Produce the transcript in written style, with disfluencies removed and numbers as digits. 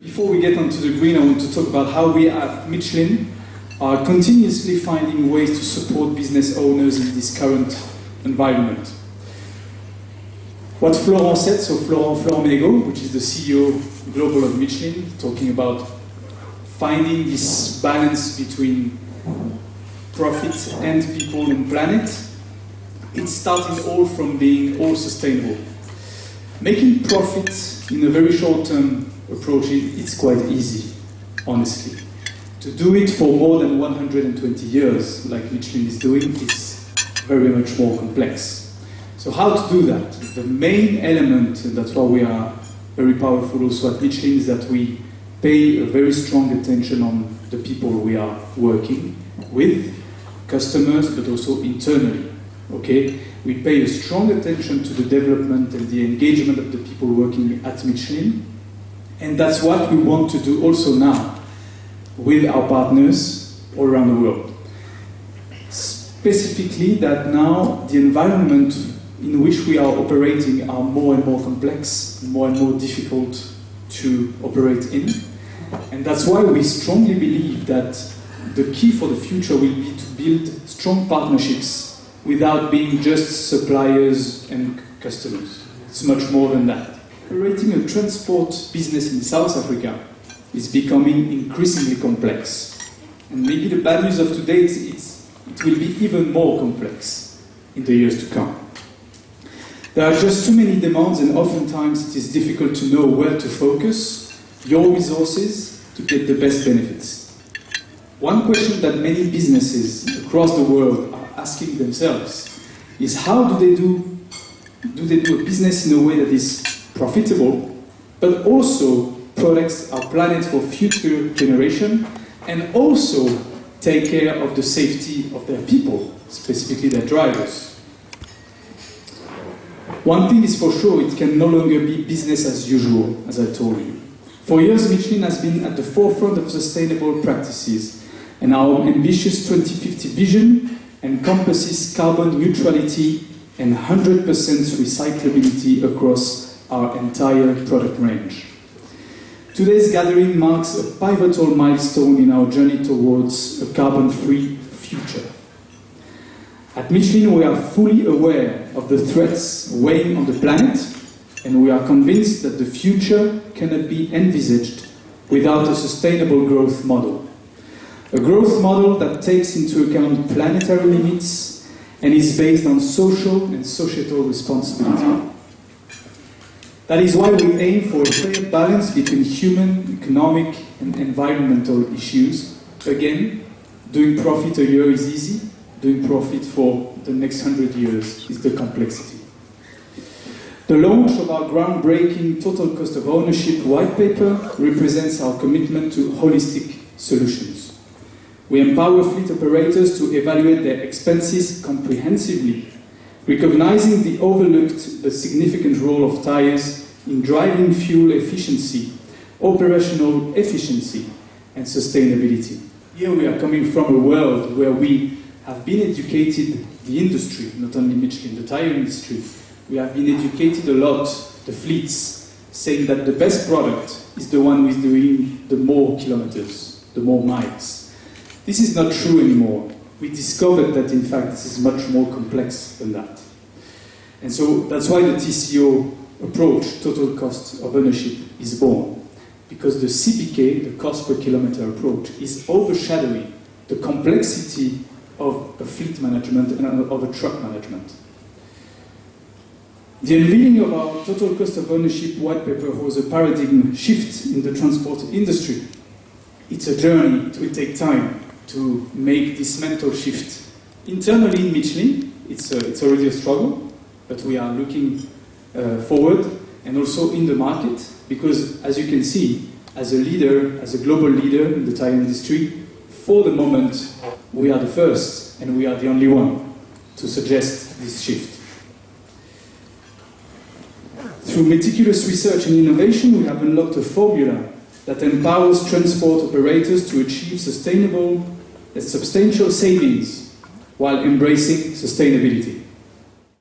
Before we get onto the green, I want to talk about how we at Michelin are continuously finding ways to support business owners in this current environment. What Florent said, so Florent Ménégo, which is the CEO global of Michelin, talking about finding this balance between profit and people and planet. It's starting all from being all sustainable. Making profit in a very short-term approach, it's quite easy, honestly. To do it for more than 120 years, like Michelin is doing, is very much more complex. So how to do that? The main element, and that's why we are very powerful also at Michelin, is that we pay a very strong attention on the people we are working with, customers, but also internally. Okay? We pay a strong attention to the development and the engagement of the people working at Michelin, and that's what we want to do also now with our partners all around the world. Specifically, that now the environment in which we are operating are more and more complex, more and more difficult to operate in, and that's why we strongly believe that the key for the future will be to build strong partnerships without being just suppliers and customers. It's much more than that. Operating a transport business in South Africa is becoming increasingly complex. And maybe the bad news of today is it will be even more complex in the years to come. There are just too many demands, and oftentimes it is difficult to know where to focus your resources to get the best benefits. One question that many businesses across the world are asking themselves is how do they do a business in a way that is profitable, but also protects our planet for future generation, and also take care of the safety of their people, specifically their drivers. One thing is for sure, it can no longer be business as usual, as I told you. For years, Michelin has been at the forefront of sustainable practices, and our ambitious 2050 vision encompasses carbon neutrality and 100% recyclability across our entire product range. Today's gathering marks a pivotal milestone in our journey towards a carbon-free future. At Michelin, we are fully aware of the threats weighing on the planet, and we are convinced that the future cannot be envisaged without a sustainable growth model. A growth model that takes into account planetary limits and is based on social and societal responsibility. That is why we aim for a fair balance between human, economic, and environmental issues. Again, doing profit a year is easy. Doing profit for the next 100 years is the complexity. The launch of our groundbreaking Total Cost of Ownership white paper represents our commitment to holistic solutions. We empower fleet operators to evaluate their expenses comprehensively, recognizing the overlooked but significant role of tyres in driving fuel efficiency, operational efficiency, and sustainability. Here we are coming from a world where we have been educated, the industry, not only Michelin, the tyre industry, we have been educated a lot, the fleets, saying that the best product is the one who is doing the more kilometers, the more miles. This is not true anymore. We discovered that, in fact, this is much more complex than that. And so that's why the TCO approach, total cost of ownership, is born. Because the CPK, the cost per kilometer approach, is overshadowing the complexity of a fleet management and of a truck management. The unveiling of our Total Cost of Ownership white paper was a paradigm shift in the transport industry. It's a journey, it will take time to make this mental shift. Internally in Michelin, it's already a struggle, but we are looking forward, and also in the market, because as you can see, as a leader, as a global leader in the tyre industry, for the moment, we are the first, and we are the only one to suggest this shift. Through meticulous research and innovation, we have unlocked a formula that empowers transport operators to achieve sustainable and substantial savings while embracing sustainability.